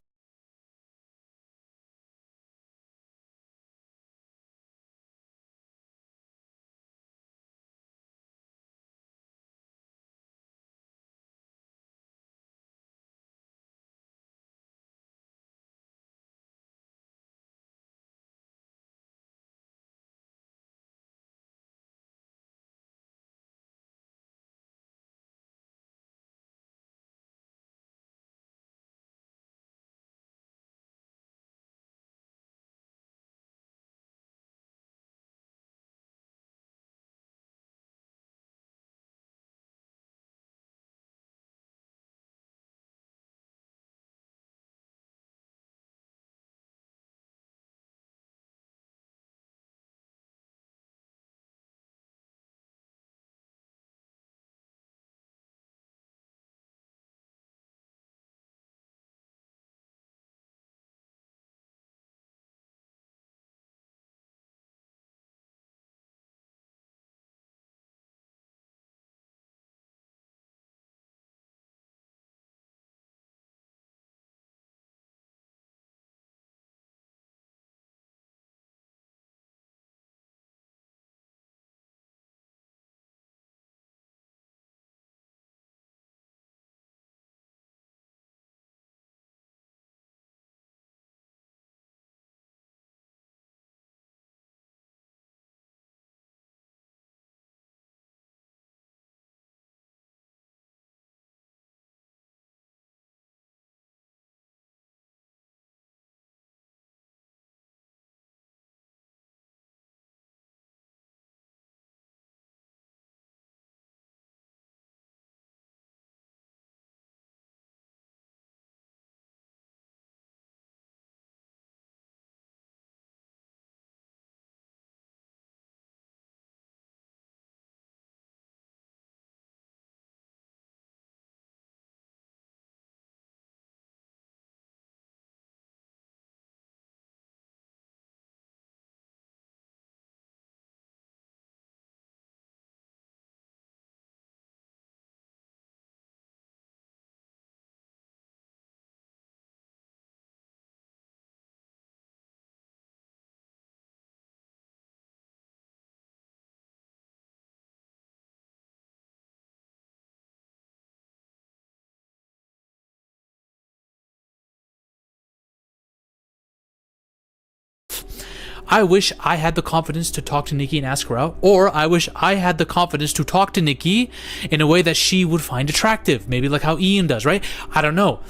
I wish I had the confidence to talk to Nikki and ask her out, or I wish I had the confidence to talk to Nikki in a way that she would find attractive, maybe like how Ian does, right? I don't know.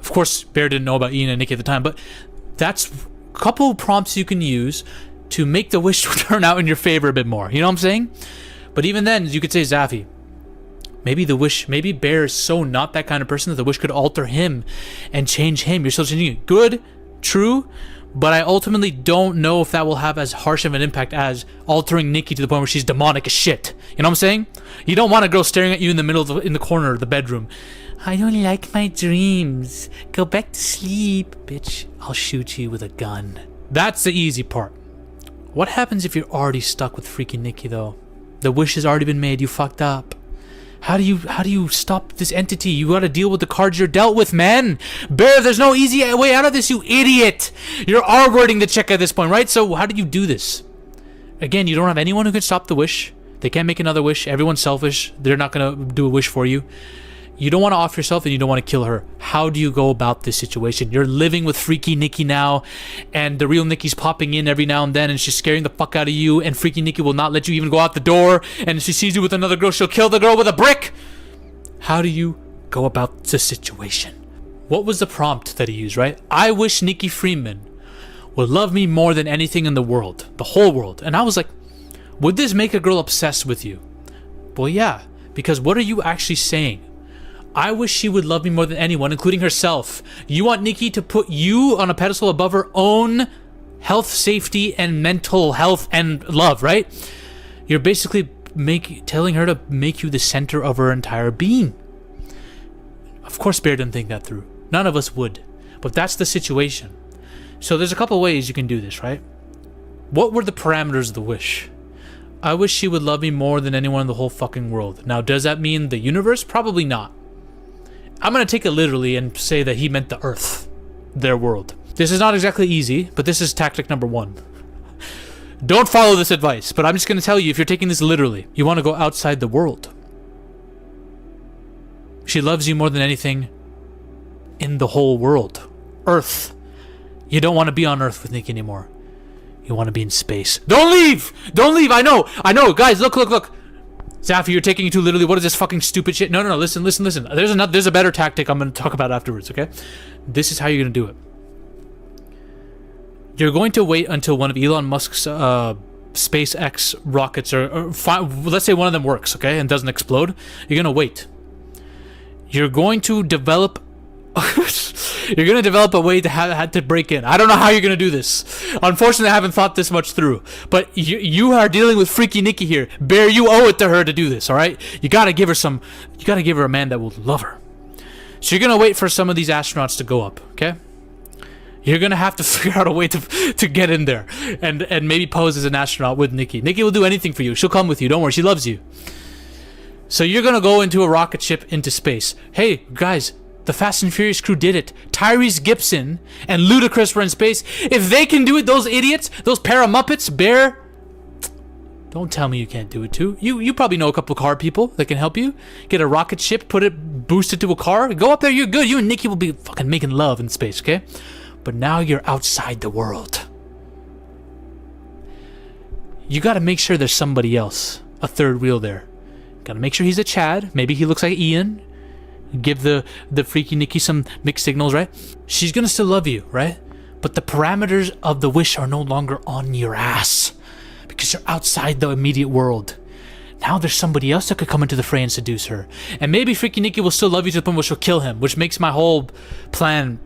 Of course, Bear didn't know about Ian and Nikki at the time, but that's a couple prompts you can use to make the wish turn out in your favor a bit more. You know what I'm saying? But even then, you could say, Zaffy, maybe Bear is so not that kind of person that the wish could alter him and change him. You're still changing it. Good, true, but I ultimately don't know if that will have as harsh of an impact as altering Nikki to the point where she's demonic as shit. You know what I'm saying? You don't want a girl staring at you in the middle of in the corner of the bedroom. I don't like my dreams. Go back to sleep, bitch. I'll shoot you with a gun. That's the easy part. What happens if you're already stuck with freaking Nikki though? The wish has already been made. You fucked up. How do you stop this entity? You gotta deal with the cards you're dealt with, man. Bear, there's no easy way out of this, you idiot. You're R-wording the chick at this point, right? So how do you do this? Again, you don't have anyone who can stop the wish. They can't make another wish. Everyone's selfish. They're not gonna do a wish for you. You don't want to off yourself and you don't want to kill her. How do you go about this situation? You're living with freaky Nikki now, and the real Nikki's popping in every now and then, and she's scaring the fuck out of you, and freaky Nikki will not let you even go out the door, and if she sees you with another girl, she'll kill the girl with a brick. How do you go about the situation? What was the prompt that he used, right? I wish Nikki Freeman would love me more than anything in the world, the whole world. And I was like, would this make a girl obsessed with you? Well, yeah, because what are you actually saying? I wish she would love me more than anyone, including herself. You want Nikki to put you on a pedestal above her own health, safety, and mental health and love, right? You're basically telling her to make you the center of her entire being. Of course, Bear didn't think that through. None of us would. But that's the situation. So there's a couple ways you can do this, right? What were the parameters of the wish? I wish she would love me more than anyone in the whole fucking world. Now, does that mean the universe? Probably not. I'm going to take it literally and say that he meant the Earth, their world. This is not exactly easy, but this is tactic number 1. Don't follow this advice, but I'm just going to tell you, if you're taking this literally, you want to go outside the world. She loves you more than anything in the whole world. Earth. You don't want to be on Earth with Nikki anymore. You want to be in space. Don't leave! Don't leave! I know! Guys, look. Zaffy, you're taking it too literally. What is this fucking stupid shit? No. Listen. There's a better tactic I'm going to talk about afterwards, okay? This is how you're going to do it. You're going to wait until one of Elon Musk's SpaceX rockets, let's say one of them works, okay, and doesn't explode. You're going to wait. You're going to develop a way to have to break in. I don't know how you're gonna do this. Unfortunately, I haven't thought this much through. But you are dealing with Freaky Nikki here. Bear, you owe it to her to do this. All right, you gotta give her a man that will love her. So you're gonna wait for some of these astronauts to go up. Okay. You're gonna have to figure out a way to get in there and maybe pose as an astronaut with Nikki. Nikki will do anything for you. She'll come with you. Don't worry, she loves you. So you're gonna go into a rocket ship into space. Hey guys. The Fast and Furious crew did it. Tyrese Gibson and Ludacris were in space. If they can do it, those idiots, those pair of Muppets, Bear, don't tell me you can't do it too. You probably know a couple car people that can help you. Get a rocket ship, boost it to a car, go up there, you're good. You and Nikki will be fucking making love in space, okay? But now you're outside the world. You gotta make sure there's somebody else, a third wheel there. Gotta make sure he's a Chad. Maybe he looks like Ian. Give the Freaky Nikki some mixed signals, right? She's gonna still love you, right? But the parameters of the wish are no longer on your ass because you're outside the immediate world. Now there's somebody else that could come into the fray and seduce her. And maybe Freaky Nikki will still love you to the point where she'll kill him, which makes my whole plan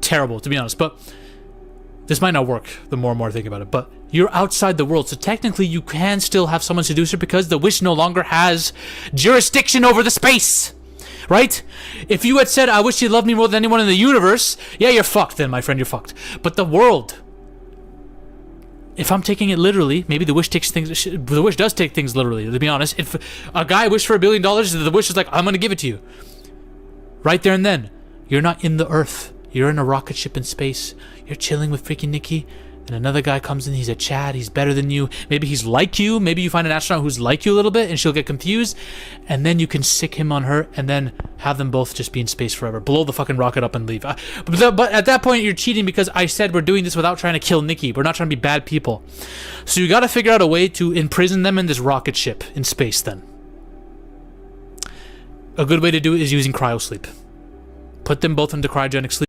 terrible, to be honest. But this might not work the more and more I think about it. But you're outside the world, so technically you can still have someone seduce her because the wish no longer has jurisdiction over the space. Right? If you had said, I wish you loved me more than anyone in the universe, yeah, you're fucked then, my friend, you're fucked. But the world, if I'm taking it literally, maybe the wish does take things literally, to be honest. If a guy wished for $1 billion, the wish is like, I'm gonna give it to you. Right there and then. You're not in the Earth. You're in a rocket ship in space. You're chilling with freaking Nikki. And another guy comes in, he's a Chad, he's better than you. Maybe he's like you. Maybe you find an astronaut who's like you a little bit and she'll get confused. And then you can sick him on her and then have them both just be in space forever. Blow the fucking rocket up and leave. But at that point, you're cheating because I said we're doing this without trying to kill Nikki. We're not trying to be bad people. So you gotta figure out a way to imprison them in this rocket ship in space then. A good way to do it is using cryosleep. Put them both into cryogenic sleep.